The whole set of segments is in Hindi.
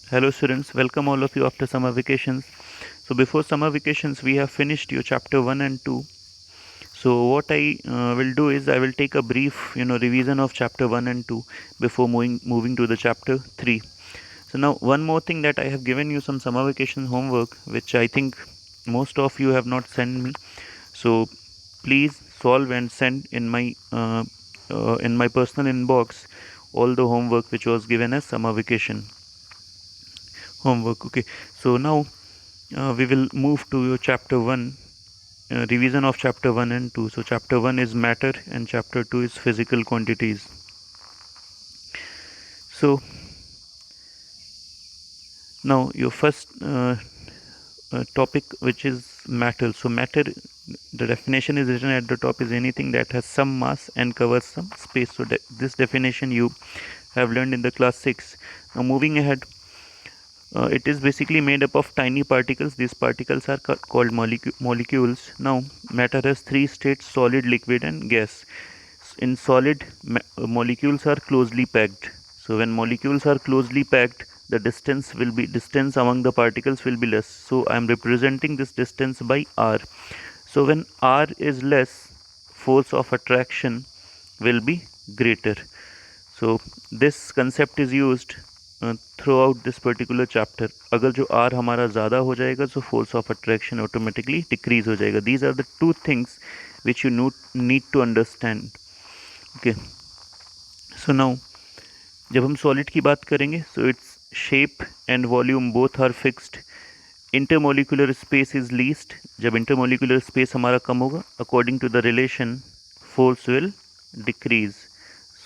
Hello students, welcome all of you after summer vacations. So before summer vacations we have finished your chapter 1 and 2. So what I will do is I will take a brief revision of chapter 1 and 2 before moving to the chapter 3. So now one more thing, that I have given you some summer vacation homework which I think most of you have not sent me. So please solve and send in my personal inbox all the homework which was given as summer vacation homework. Okay, so now we will move to your chapter 1, revision of chapter 1 and 2. So chapter 1 is matter and chapter 2 is physical quantities. So now your first topic, which is matter. So matter, the definition is written at the top, is anything that has some mass and covers some space. So this definition you have learned in the class 6. Now moving ahead, it is basically made up of tiny particles. These particles are called molecules. Now matter has three states: solid, liquid and gas. In solid, molecules are closely packed. So when molecules are closely packed, the distance among the particles will be less. So I am representing this distance by r. So when r is less, force of attraction will be greater. So this concept is used throughout this particular chapter. अगर जो आर हमारा ज़्यादा हो जाएगा तो force of attraction automatically decrease हो जाएगा. These are the two things which you need to understand. Okay, so now जब हम सॉलिड की बात करेंगे, so it's shape and volume both are fixed. Intermolecular space is least. जब इंटरमोलिकुलर स्पेस हमारा कम होगा, according to the relation force will decrease.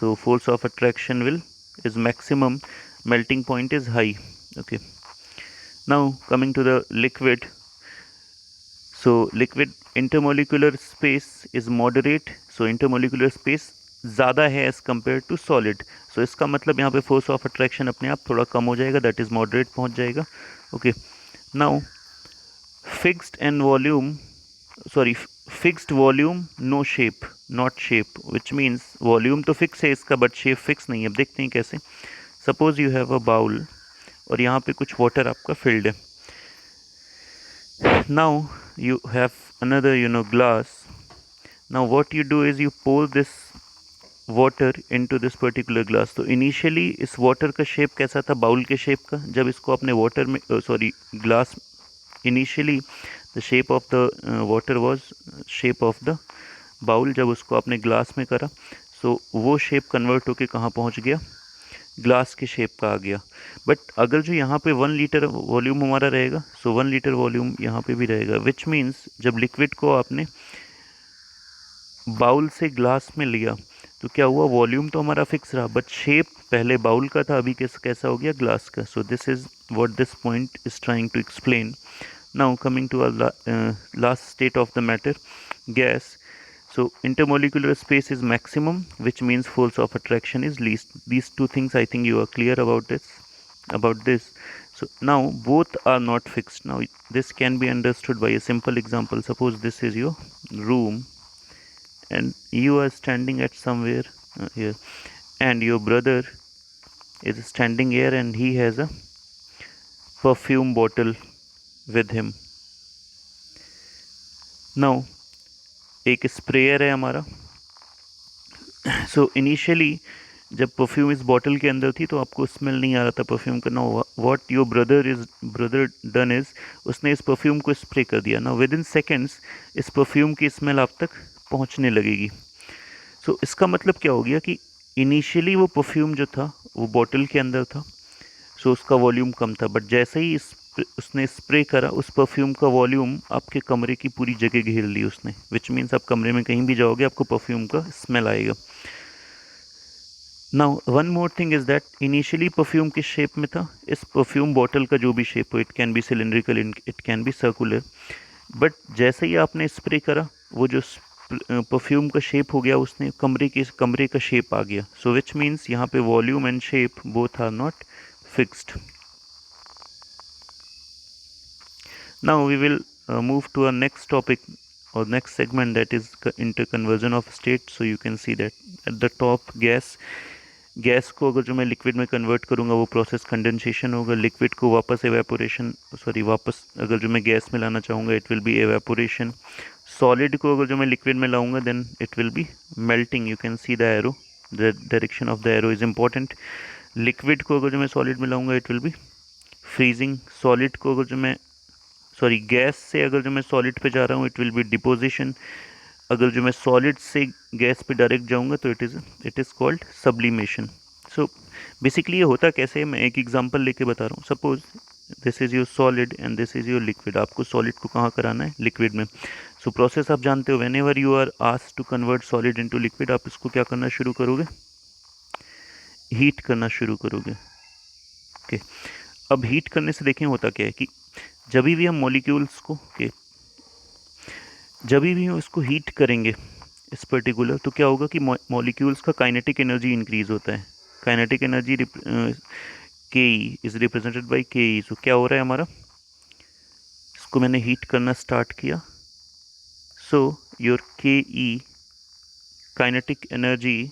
So force of attraction is maximum, melting point is high. Okay, now coming to the liquid. So liquid intermolecular space is moderate. So intermolecular space ज़्यादा है as compared to solid. So इसका मतलब यहाँ पे force of attraction अपने आप थोड़ा कम हो जाएगा, that is moderate पहुँच जाएगा. Okay, now fixed and volume, sorry, fixed volume, no shape, not shape, which means volume तो fix है इसका, but shape fix नहीं है. अब देखते हैं कैसे. Suppose you have a bowl और यहाँ पे कुछ water आपका filled है. Now you have another glass. Now what you do is you pour this water into this particular glass. तो initially इस water का shape कैसा था, बाउल के shape का. जब इसको आपने water में glass, initially the shape of the water was shape of the bowl. जब उसको आपने ग्लास में करा, सो वो शेप कन्वर्ट होके कहाँ पहुँच गया, ग्लास के शेप का आ गया. बट अगर जो यहाँ पे 1 लीटर वॉल्यूम हमारा रहेगा, सो 1 लीटर वॉल्यूम यहाँ पे भी रहेगा. विच मीन्स जब लिक्विड को आपने बाउल से ग्लास में लिया तो क्या हुआ, वॉल्यूम तो हमारा फिक्स रहा, बट शेप पहले बाउल का था, अभी कैसा हो गया, ग्लास का. So this is what this point is trying to explain. Now coming to our last state of the matter, gas. So intermolecular space is maximum, which means force of attraction is least. These two things I think you are clear about this. So now both are not fixed. Now this can be understood by a simple example. Suppose this is your room and you are standing at somewhere here, and your brother is standing here and he has a perfume bottle with him. Now एक स्प्रेयर है हमारा. सो इनिशियली जब परफ्यूम इस बॉटल के अंदर थी तो आपको स्मेल नहीं आ रहा था परफ्यूम का. ना what your brother done is, उसने इस परफ्यूम को स्प्रे कर दिया. ना विद इन सेकेंड्स इस परफ्यूम की स्मेल आप तक पहुंचने लगेगी. सो इसका मतलब क्या हो गया कि इनिशियली वो परफ्यूम जो था वो बॉटल के अंदर था, सो उसका वॉल्यूम कम था. बट जैसे ही उसने स्प्रे करा, उस परफ्यूम का वॉल्यूम आपके कमरे की पूरी जगह घेर ली उसने. विच मीन्स आप कमरे में कहीं भी जाओगे आपको परफ्यूम का स्मेल आएगा. Now one more thing is that initially perfume किस शेप में था, इस परफ्यूम बॉटल का जो भी शेप हो, it can be cylindrical, it can be circular. But जैसे ही आपने स्प्रे करा, वो जो परफ्यूम का शेप हो गया, उसने कमरे का शेप आ गया. सो विच मीन्स यहाँ पे volume and shape both are not fixed. Now we will move to our next topic or next segment, that is interconversion of state. So you can see that at the top, gas. Gas को अगर जो मैं लिक्विड में कन्वर्ट करूँगा वो प्रोसेस कंडेंसेशन होगा, लिक्विड को वापस एवेपोरेशन वापस अगर जो मैं गैस में लाना चाहूँगा it will be evaporation, solid को अगर जो मैं लिक्विड में लाऊंगा then it will be melting. You can see the arrow, the direction of the arrow is important. Liquid को अगर जो मैं सॉलिड में लाऊंगा it will be freezing, solid को अगर जो मैं गैस से अगर जो मैं सॉलिड पे जा रहा हूँ इट विल बी डिपोजिशन, अगर जो मैं सॉलिड से गैस पे डायरेक्ट जाऊंगा तो it is called sublimation. So basically ये होता कैसे है, मैं एक एग्जांपल लेके बता रहा हूँ। Suppose this is your solid and this is your liquid, आपको सॉलिड को कहाँ कराना है, लिक्विड में। सो प्रोसेस आप जानते हो, whenever you are asked to convert solid into liquid आप इसको क्या करना शुरू करोगे, हीट करना शुरू करोगे। ओके, अब हीट करने से देखें होता क्या है कि जब भी हम मॉलिक्यूल्स को जब भी हम इसको हीट करेंगे इस पर्टिकुलर, तो क्या होगा कि मॉलिक्यूल्स का काइनेटिक एनर्जी इंक्रीज होता है। काइनेटिक एनर्जी के ई इज रिप्रेजेंटेड बाई के ई। सो क्या हो रहा है हमारा, इसको मैंने हीट करना स्टार्ट किया, so your K E kinetic energy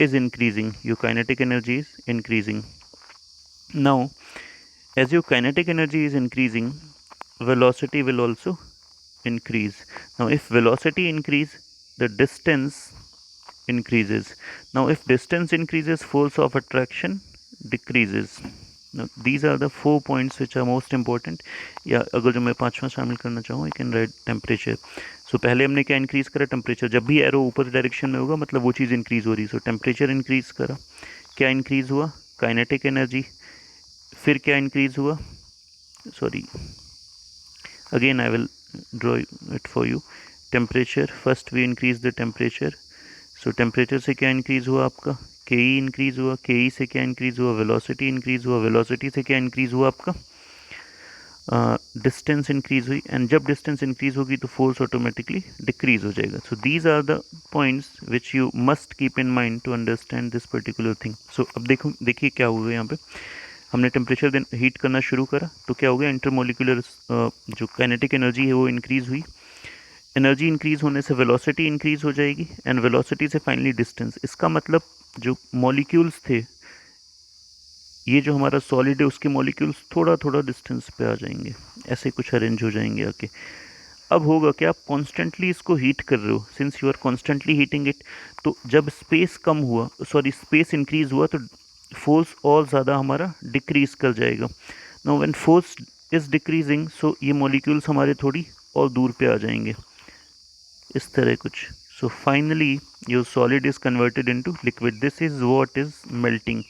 is increasing, your kinetic energy is increasing. Now as your kinetic energy is increasing, velocity will also increase. Now if velocity increase, the distance increases. Now if distance increases, force of attraction decreases. Now these are the 4 points which are most important. या अगर जो मैं पांचवा शामिल करना चाहूँ, I can write temperature. सो पहले हमने क्या इंक्रीज़ करा, टेम्परेचर। जब भी एरो ऊपर डायरेक्शन में होगा मतलब वो चीज़ इंक्रीज़ हो रही है। सो टेम्परेचर इंक्रीज़ करा, क्या इंक्रीज़ हुआ, काइनेटिक एनर्जी। फिर क्या इंक्रीज़ हुआ, sorry again I will draw it for you. Temperature, first we increase the temperature. So temperature से क्या इंक्रीज़ हुआ आपका, के ई इंक्रीज़ हुआ, के ई से क्या इंक्रीज़ हुआ, वेलोसिटी इंक्रीज़ हुआ, वेलोसिटी से क्या इंक्रीज़ हुआ आपका, डिस्टेंस इंक्रीज हुई। एंड जब डिस्टेंस इंक्रीज होगी तो फोर्स ऑटोमेटिकली डिक्रीज हो जाएगा। So these are the points which you must keep in mind to understand this particular thing. So अब देखिए क्या हुआ यहाँ पे, हमने टेम्परेचर देन हीट करना शुरू करा तो क्या हो गया, इंटरमोलिकुलर जो काइनेटिक एनर्जी है वो इंक्रीज हुई। एनर्जी इंक्रीज होने से वेलोसिटी इंक्रीज हो जाएगी एंड वेलोसिटी से फाइनली डिस्टेंस। इसका मतलब जो मॉलिक्यूल्स थे, ये जो हमारा सॉलिड है उसके मॉलिक्यूल्स थोड़ा थोड़ा डिस्टेंस पे आ जाएंगे, ऐसे कुछ अरेंज हो जाएंगे आके। अब होगा क्या, आप कॉन्स्टेंटली इसको हीट कर रहे हो, since you are constantly heating it, तो जब स्पेस कम हुआ, स्पेस इंक्रीज हुआ तो फोर्स और ज़्यादा हमारा डिक्रीज कर जाएगा। Now when force is decreasing, so ये मॉलिक्यूल्स हमारे थोड़ी और दूर पे आ जाएंगे, इस तरह कुछ। So finally your solid is converted into liquid. This is what is melting,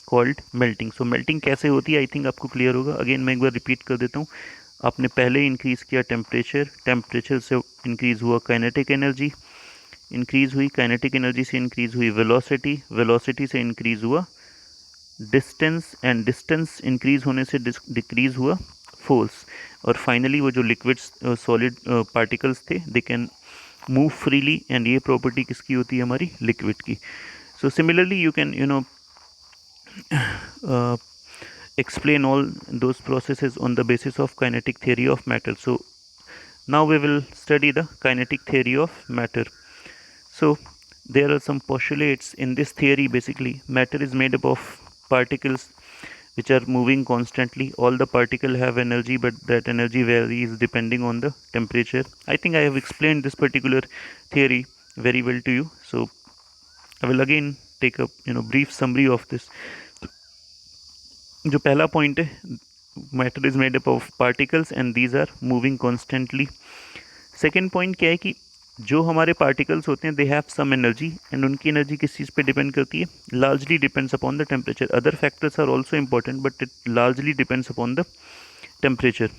called melting. So melting कैसे होती है, आई थिंक आपको क्लियर होगा। अगेन मैं एक बार रिपीट कर देता हूँ। आपने पहले इंक्रीज़ किया टेम्परेचर, टेम्परेचर से इंक्रीज़ हुआ काइनेटिक एनर्जी, इंक्रीज़ हुई काइनेटिक एनर्जी से इंक्रीज़ हुई वेलोसिटी, वेलोसिटी से इंक्रीज़ हुआ डिस्टेंस, एंड डिस्टेंस इंक्रीज़ होने से डिक्रीज़ हुआ फोर्स। और फाइनली वो जो लिक्विड सॉलिड पार्टिकल्स थे they can move freely, and ये प्रॉपर्टी किसकी होती है, हमारी लिक्विड की। So similarly you can explain all those processes on the basis of kinetic theory of matter. So now we will study the kinetic theory of matter. So there are some postulates in this theory. Basically matter is made up of particles which are moving constantly. All the particles have energy, but that energy varies depending on the temperature. I think I have explained this particular theory very well to you, so I will again take a brief summary of this. जो पहला पॉइंट है, matter is made up of particles and these are moving constantly. Second point क्या है कि जो हमारे पार्टिकल्स होते हैं they have some energy, and उनकी एनर्जी किस चीज़ पे डिपेंड करती है, largely depends upon the temperature. Other factors are also important but it largely depends upon the temperature.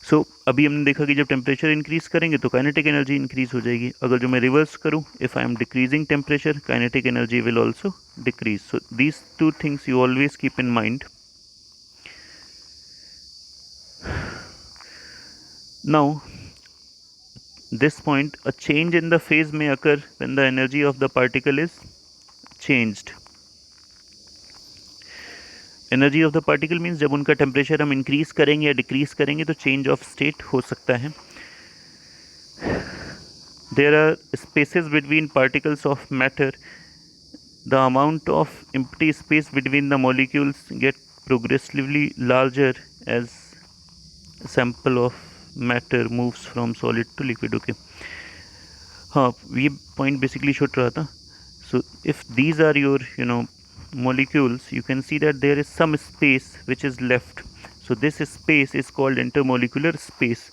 So अभी हमने देखा कि जब टेम्परेचर इंक्रीज करेंगे तो काइनेटिक एनर्जी इंक्रीज हो जाएगी। अगर जो मैं रिवर्स करूँ, if I am decreasing temperature, kinetic energy will also decrease. So these two things you always keep in mind. Now this point, a change in the phase may occur when the energy of the particle is changed. Energy of the particle means जब उनका टेम्परेचर हम इंक्रीज करेंगे या डिक्रीज करेंगे तो चेंज ऑफ स्टेट हो सकता है. There are spaces between particles of matter the amount of empty space between the molecules get progressively larger as a sample of matter moves from solid to liquid. Okay, हाँ ये point basically show रहा था. So if these are your molecules, you can see that there is some space which is left. So this space is called intermolecular space,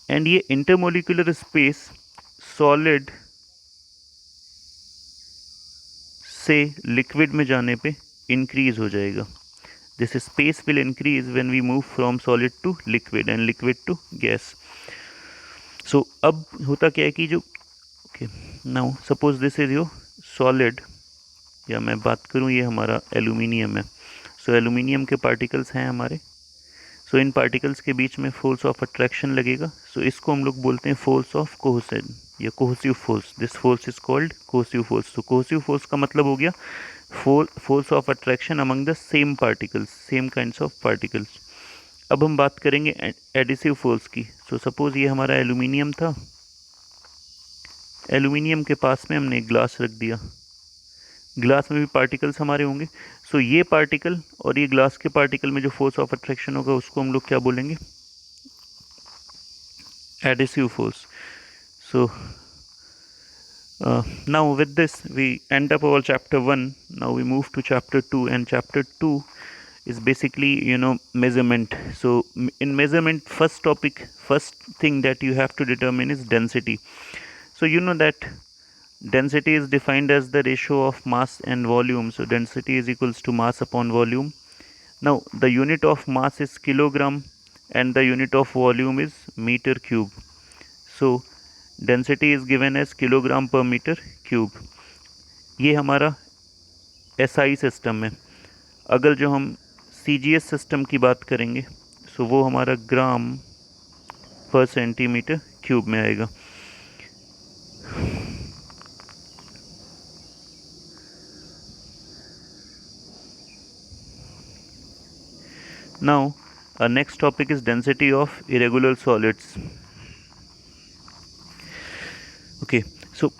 and ये intermolecular space solid से liquid में जाने पे increase हो जाएगा. This space will increase when we move from solid to liquid and liquid to gas. So अब होता क्या है कि जो okay, now suppose this is your solid, या मैं बात करूँ ये हमारा एल्यूमिनियम है. सो एल्यूमिनियम के पार्टिकल्स हैं हमारे. सो इन पार्टिकल्स के बीच में फोर्स ऑफ अट्रैक्शन लगेगा. सो इसको हम लोग बोलते हैं फोर्स ऑफ कोहेसन या cohesive force. This force is called cohesive force. तो कोहेसिव फोर्स का मतलब हो गया force of attraction among the same particles, same kinds of particles. अब हम बात करेंगे एडिसिव फोर्स की. सो सपोज ये हमारा एल्यूमिनियम था. एल्यूमिनियम के पास में हमने ग्लास रख दिया. ग्लास में भी पार्टिकल्स हमारे होंगे. सो ये पार्टिकल और ये ग्लास के पार्टिकल में जो फोर्स ऑफ अट्रैक्शन होगा उसको हम लोग क्या बोलेंगे? Adhesive force. So now with this we end up our chapter 1. Now we move to chapter 2, and chapter 2 is basically measurement. So in measurement, first thing that you have to determine is density. So you know that density is defined as the ratio of mass and volume. So density is equals to mass upon volume. Now the unit of mass is kilogram and the unit of volume is meter cube. So density is given as kilogram per meter cube. ये हमारा SI सिस्टम है. अगर जो हम CGS सिस्टम की बात करेंगे सो वो हमारा ग्राम पर सेंटीमीटर क्यूब में आएगा. Now our next topic is density of irregular solids. Okay, so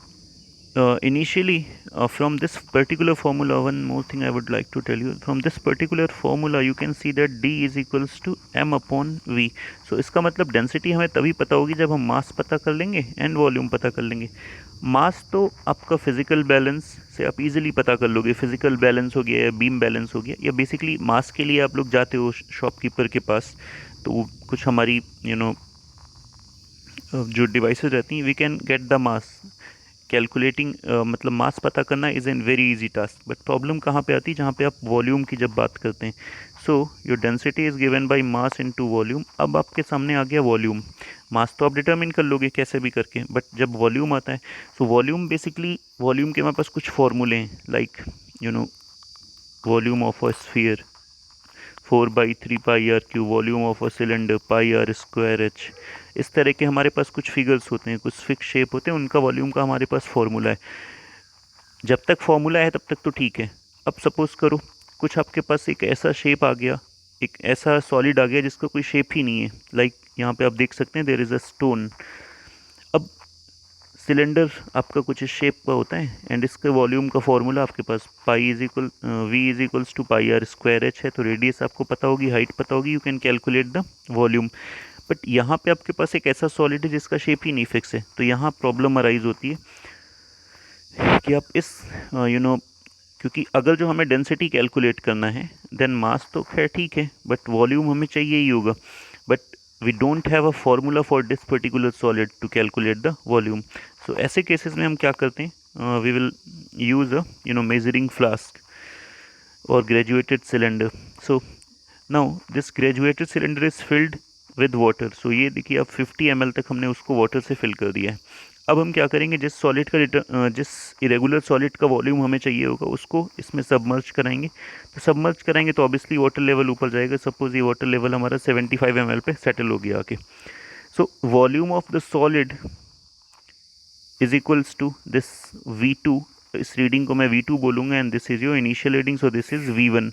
initially from this particular formula, one more thing I would like to tell you. From this particular formula you can see that D is equals to M upon V. So इसका मतलब डेंसिटी हमें तभी पता होगी जब हम मास पता कर लेंगे एंड वॉल्यूम पता कर लेंगे. मास तो आपका फिजिकल बैलेंस से आप इजीली पता कर लोगे. फिजिकल बैलेंस हो गया या बीम बैलेंस हो गया, या बेसिकली मास के लिए आप लोग जाते हो शॉपकीपर के पास, तो कुछ हमारी जो डिवाइसेस रहती हैं, we can get the mass. Calculating मतलब मास पता करना is an very easy task. But problem कहाँ पे आती है? जहाँ पे आप वॉल्यूम की जब बात करते हैं. So your density is given by mass into volume. अब आपके सामने आ गया वॉल्यूम. मास तो आप डिटरमिन कर लोगे कैसे भी करके, बट जब वॉल्यूम आता है तो वॉल्यूम बेसिकली, वॉल्यूम के हमारे पास कुछ फॉर्मूले हैं, like volume of a sphere 4/3 pi r cube, volume of a cylinder pi r square h. इस तरह के हमारे पास कुछ फिगर्स होते हैं, कुछ फिक्स शेप होते हैं, उनका वॉल्यूम का हमारे पास फॉर्मूला है. जब तक फॉर्मूला है तब तक तो ठीक है. अब सपोज करो कुछ आपके पास एक ऐसा शेप आ गया, एक ऐसा सॉलिड आ गया जिसका कोई शेप ही नहीं है. लाइक यहाँ पे आप देख सकते हैं देयर इज़ अ स्टोन. अब सिलेंडर आपका कुछ इस शेप का होता है एंड इसके वॉल्यूम का फॉर्मूला आपके पास pi is equal V is equals to pi r square h है. तो रेडियस आपको पता होगी, हाइट पता होगी, you can calculate the volume. But यहाँ पे आपके पास एक ऐसा सॉलिड है जिसका शेप ही नहीं फिक्स है. तो यहाँ प्रॉब्लम अराइज होती है कि आप इस क्योंकि अगर जो हमें डेंसिटी कैलकुलेट करना है देन मास तो खैर ठीक है, बट वॉल्यूम हमें चाहिए ही होगा. But we don't have a formula for this particular solid to calculate the volume. So ऐसे केसेस में हम क्या करते हैं? We will use a measuring flask or graduated cylinder. So now this graduated cylinder is filled with water. So ये देखिए अब 50 ml तक हमने उसको वाटर से फिल कर दिया है. अब हम क्या करेंगे, जिस सॉलिड का जिस इरेगुलर सॉलिड का वॉल्यूम हमें चाहिए होगा उसको इसमें सबमर्ज कराएंगे. तो सबमर्ज कराएंगे तो ऑब्वियसली वाटर लेवल ऊपर जाएगा. सपोज ये वाटर लेवल हमारा 75 ml पे सेटल हो गया आके. So volume of the solid is equals to this V2. इस रीडिंग को मैं V2 बोलूँगा and this is your initial reading, so this is V1.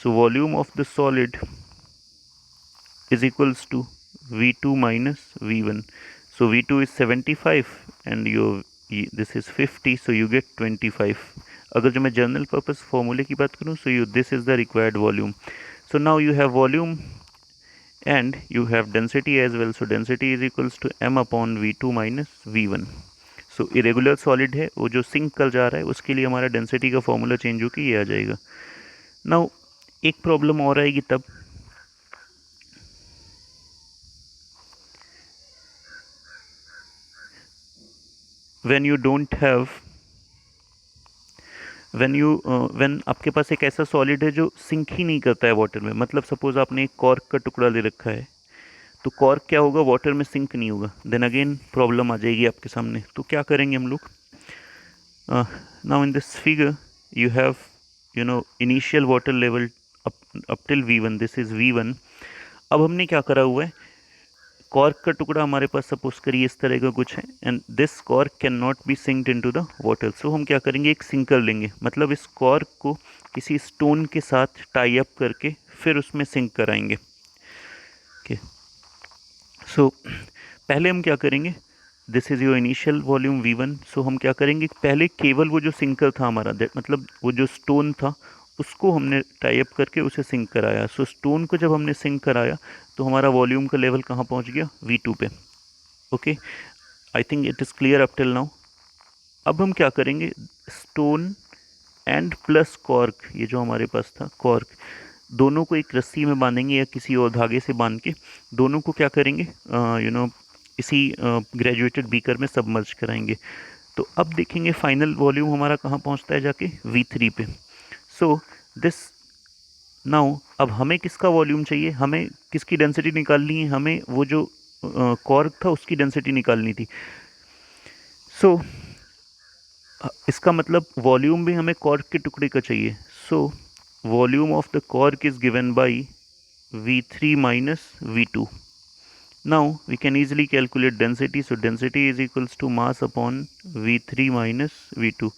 So volume of the solid is equals to V2 minus V1. So V2 is 75 and this is 50, so you get 25. अगर जो मैं जनरल पर्पस फॉर्मूले की बात करूँ, so you this is the required volume. So now you have volume and you have density as well. So density is equals to m upon v2 minus v1. So irregular solid है, वो जो सिंक कर जा रहा है, उसके लिए हमारा डेंसिटी का फॉर्मूला चेंज होकर ये आ जाएगा. नाउ एक प्रॉब्लम और आएगी तब, when you don't have when आपके पास एक ऐसा सॉलिड है जो सिंक ही नहीं करता है वाटर में. मतलब सपोज आपने एक कॉर्क का टुकड़ा ले रखा है, तो कॉर्क क्या होगा, वाटर में सिंक नहीं होगा. देन अगेन प्रॉब्लम आ जाएगी आपके सामने. तो क्या करेंगे हम लोग, now in this figure you have initial water level up till v1. this is v1. अब हमने क्या करा हुआ है, कॉर्क का टुकड़ा हमारे पास सपोज करिए इस तरह का कुछ है, and this cork can not be sinked into the water. So हम क्या करेंगे, एक सिंकर लेंगे, मतलब इस कॉर्क को किसी स्टोन के साथ टाई अप करके फिर उसमें सिंक कराएंगे. ओके, सो पहले हम क्या करेंगे, this is your initial volume v1. सो हम क्या करेंगे, पहले केवल वो जो सिंकर था हमारा, मतलब वो जो स्टोन था उसको हमने टाई अप करके उसे सिंक कराया. सो स्टोन को जब हमने सिंक कराया तो हमारा वॉल्यूम का लेवल कहाँ पहुँच गया, v2 पे. Okay, I think it is clear up till now. अब हम क्या करेंगे, स्टोन एंड प्लस कॉर्क, ये जो हमारे पास था कॉर्क, दोनों को एक रस्सी में बांधेंगे या किसी और धागे से बांध के दोनों को क्या करेंगे, इसी ग्रेजुएटेड बीकर में सबमर्ज कराएंगे. तो अब देखेंगे फाइनल वॉल्यूम हमारा कहाँ पहुँचता है जाके, v3 पे. सो दिस नाउ अब हमें किसका वॉल्यूम चाहिए, हमें किसकी डेंसिटी निकालनी है, हमें वो जो कॉर्क था उसकी डेंसिटी निकालनी थी. सो इसका मतलब वॉल्यूम भी हमें कॉर्क के टुकड़े का चाहिए. सो volume of the cork is given by v3 minus v2. Now we can easily calculate density. So density is equals to mass upon v3 minus v2.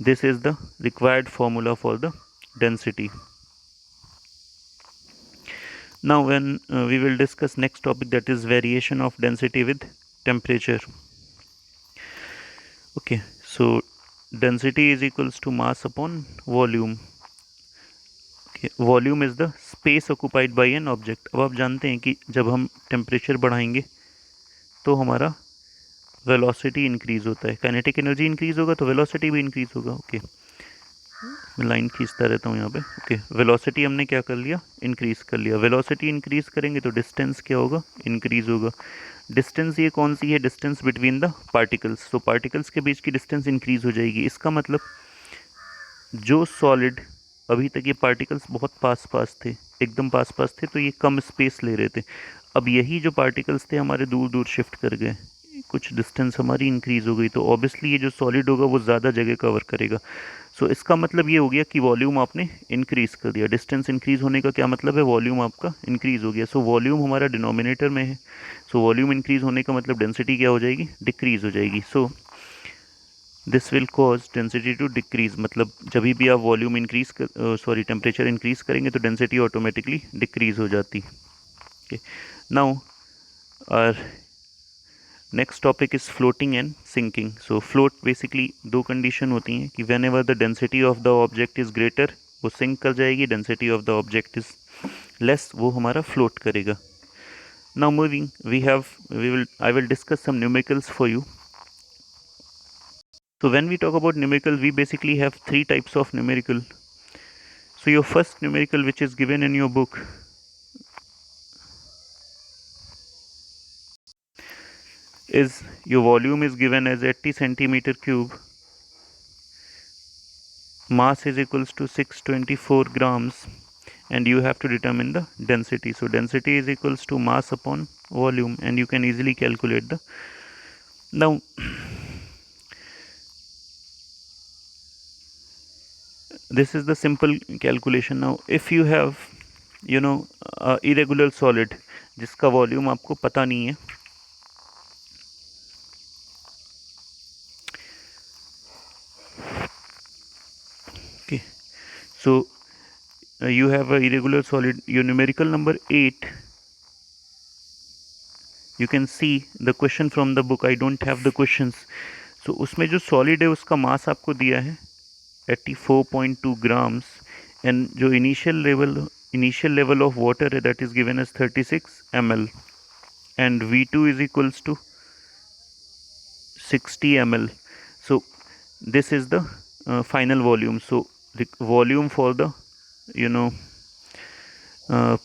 This is the required formula for the density. Now when we will discuss next topic, that is variation of density with temperature. Okay, so density is equals to mass upon volume. Volume is the space occupied by an object. अब आप जानते हैं कि जब हम टेम्परेचर बढ़ाएंगे तो हमारा वेलोसिटी इंक्रीज़ होता है, काइनेटिक एनर्जी इंक्रीज़ होगा तो वेलोसिटी भी इंक्रीज़ होगा. ओके, मैं लाइन खींचता रहता हूँ यहाँ पे. ओके, वेलोसिटी हमने क्या कर लिया, इंक्रीज़ कर लिया. वेलोसिटी इंक्रीज़ करेंगे तो डिस्टेंस क्या होगा, इंक्रीज़ होगा. डिस्टेंस ये कौन सी है, डिस्टेंस बिटवीन द पार्टिकल्स. तो पार्टिकल्स के बीच की डिस्टेंस इंक्रीज़ हो जाएगी. इसका मतलब जो सॉलिड अभी तक ये पार्टिकल्स बहुत पास पास थे, एकदम पास पास थे, तो ये कम स्पेस ले रहे थे. अब यही जो पार्टिकल्स थे हमारे दूर दूर शिफ्ट कर गए, कुछ डिस्टेंस हमारी इंक्रीज़ हो गई, तो ऑब्वियसली ये जो सॉलिड होगा वो ज़्यादा जगह कवर करेगा. सो इसका मतलब ये हो गया कि वॉल्यूम आपने इंक्रीज़ कर दिया. डिस्टेंस इंक्रीज़ होने का क्या मतलब है, वॉल्यूम आपका इंक्रीज़ हो गया. सो वॉल्यूम हमारा डिनोमिनेटर में है. सो वॉल्यूम इंक्रीज़ होने का मतलब डेंसिटी क्या हो जाएगी, डिक्रीज़ हो जाएगी. So this will cause density to decrease. मतलब जब भी आप वॉल्यूम इंक्रीज टेम्परेचर इंक्रीज करेंगे तो डेंसिटी ऑटोमेटिकली डिक्रीज हो जाती. Okay, now our next topic is floating and sinking. So float basically दो कंडीशन होती हैं कि whenever the density of the object is greater वो सिंक कर जाएगी, density of the object is less वो हमारा फ्लोट करेगा. Now moving I will discuss some numericals for you. So when we talk about numerical, we basically have three types of numerical. So your first numerical, which is given in your book, is your volume is given as 80 centimeter cube, mass is equals to 624 grams, and you have to determine the density. So density is equals to mass upon volume, and you can easily calculate the. Now this is the simple calculation. Now if you have irregular solid जिसका वॉल्यूम आपको पता नहीं है, okay, so you have a irregular solid, your numerical number 8, you can see the question from the book. I don't have the questions. So उसमें जो solid है उसका मास आपको दिया है 84.2 grams, and जो initial level of water है that is given as 36 ml, and V2 is equals to 60 ml. So this is the final volume. So the volume for the you know uh,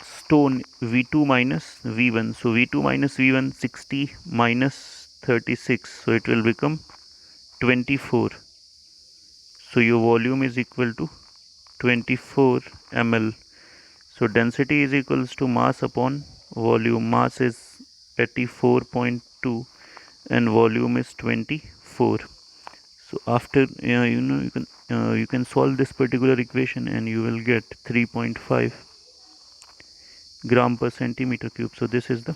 stone V2 minus V1. So V2 minus V1, 60 minus 36, so it will become 24. So your volume is equal to 24 ml. So density is equals to mass upon volume. Mass is 84.2 and volume is 24. So after you can solve this particular equation and you will get 3.5 gram per centimeter cube. So this is the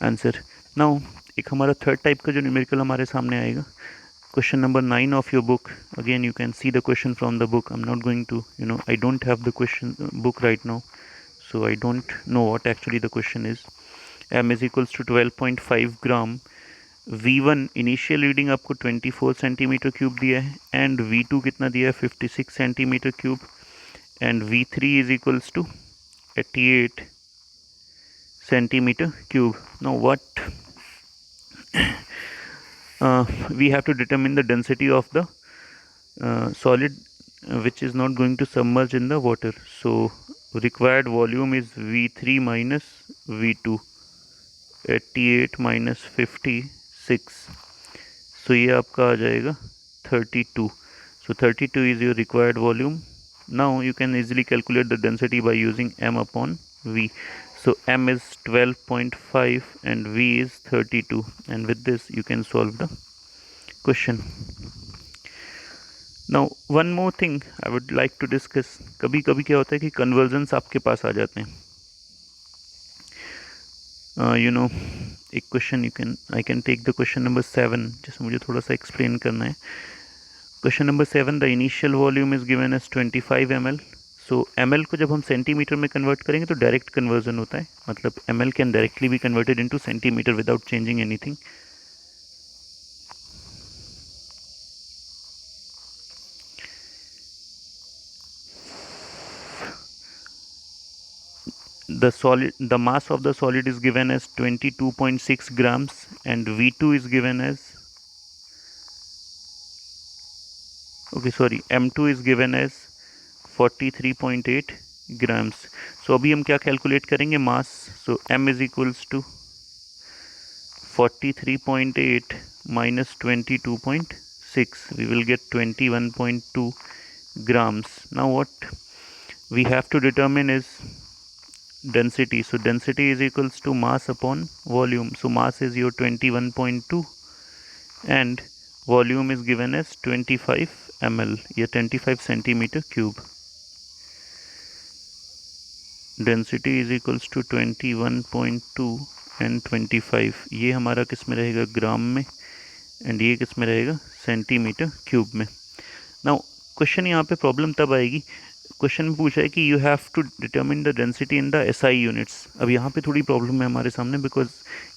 answer. Now एक हमारा थर्ड टाइप का जो न्यूमेरिकल हमारे सामने आएगा, question number 9 of your book. Again you can see the question from the book. I'm not going to, I don't have the question book right now, so I don't know what actually the question is. M is equals to 12.5 gram. V1 initial reading आपको 24 सेंटीमीटर क्यूब दिया है, एंड V2 कितना दिया है 56 centimetre cube, and V3 is equals to 88 centimeter cube. Now what we have to determine the density of the solid which is not going to submerge in the water. So required volume is V3 minus V2, 88 minus 56, so ये आपका आ जाएगा 32. So 32 is your required volume. Now you can easily calculate the density by using m upon v. So m is 12.5 and v is 32, and with this you can solve the question. Now one more thing I would like to discuss. कभी कभी क्या होता है कि conversions आपके पास आ जाते हैं. एक question I can take the question number 7, जिसे मुझे थोड़ा सा explain करना है. Question number 7, the initial volume is given as 25 ml. So ml को जब हम सेंटीमीटर में कन्वर्ट करेंगे तो डायरेक्ट कन्वर्जन होता है, मतलब ml can directly be converted into centimetre without changing anything. The mass of the solid is given as 22.6 grams and V2 is given as M2 is given as 43.8 grams. So अभी हम क्या कैलकुलेट करेंगे, मास. सो m is equals to 43.8 minus 22.6, we will get 21.2 grams. Now what we have to determine is density. So density is equals to mass upon volume. So mass is your 21.2 and volume is given as 25 ml, या 25 centimeter cube. Density is equals to 21.2 and 25. ये हमारा किस में रहेगा, ग्राम में, एंड ये किस में रहेगा, सेंटीमीटर क्यूब में. नाउ क्वेश्चन यहाँ पे प्रॉब्लम तब आएगी, क्वेश्चन में पूछा है कि you have to determine the density in the SI units. अब यहाँ पे थोड़ी प्रॉब्लम है हमारे सामने, बिकॉज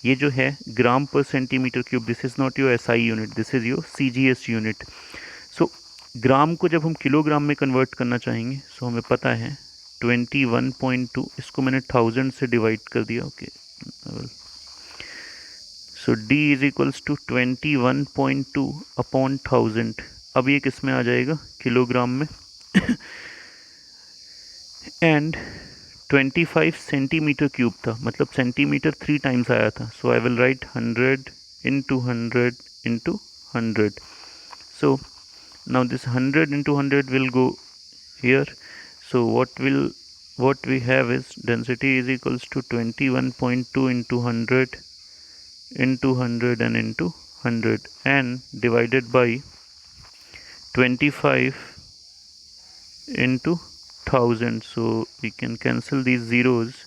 ये जो है gram per centimetre cube, this is not your SI unit, this is your CGS unit. So gram को जब हम किलोग्राम में कन्वर्ट करना चाहेंगे, सो हमें पता है 21.2, इसको मैंने 1000 से डिवाइड कर दिया. Okay, so D is equals to 21.2 upon 1000. अब ये किस में आ जाएगा, किलोग्राम में. एंड 25 सेंटीमीटर क्यूब था, मतलब सेंटीमीटर 3 टाइम्स आया था. सो I will write 100 into 100 into 100. So now this 100 into 100 will go here. So what we have is density is equals to 21.2 into 100 into 100 and into 100 and divided by 25 into 1000. So we can cancel these zeros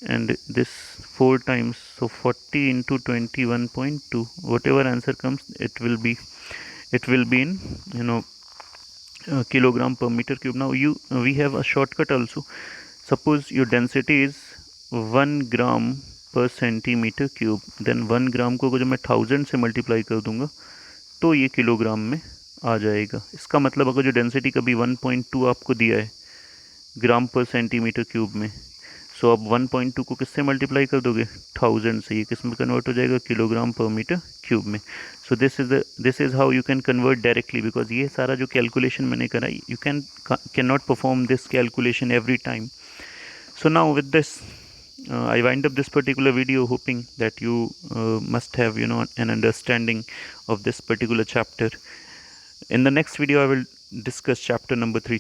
and this 4 times, so 40 into 21.2, whatever answer comes, it will be in kilogram per meter cube. Now we have a shortcut also. Suppose your density is 1 gram per centimeter cube, then 1 ग्राम को जब मैं 1000 से मल्टीप्लाई कर दूंगा तो ये किलोग्राम में आ जाएगा। इसका मतलब अगर जो डेंसिटी कभी 1.2 आपको दिया है ग्राम पर सेंटीमीटर क्यूब में, सो आप 1.2 को किससे मल्टीप्लाई कर दोगे, 1000 से, ये किस में कन्वर्ट हो जाएगा, किलोग्राम पर मीटर क्यूब में। So this is how you can convert directly, because ये सारा जो कैलकुलेशन मैंने करा, you can not perform this calculation every time. So now with this, I wind up this particular video hoping that you must have an understanding of this particular chapter. In the next video I will discuss chapter number 3.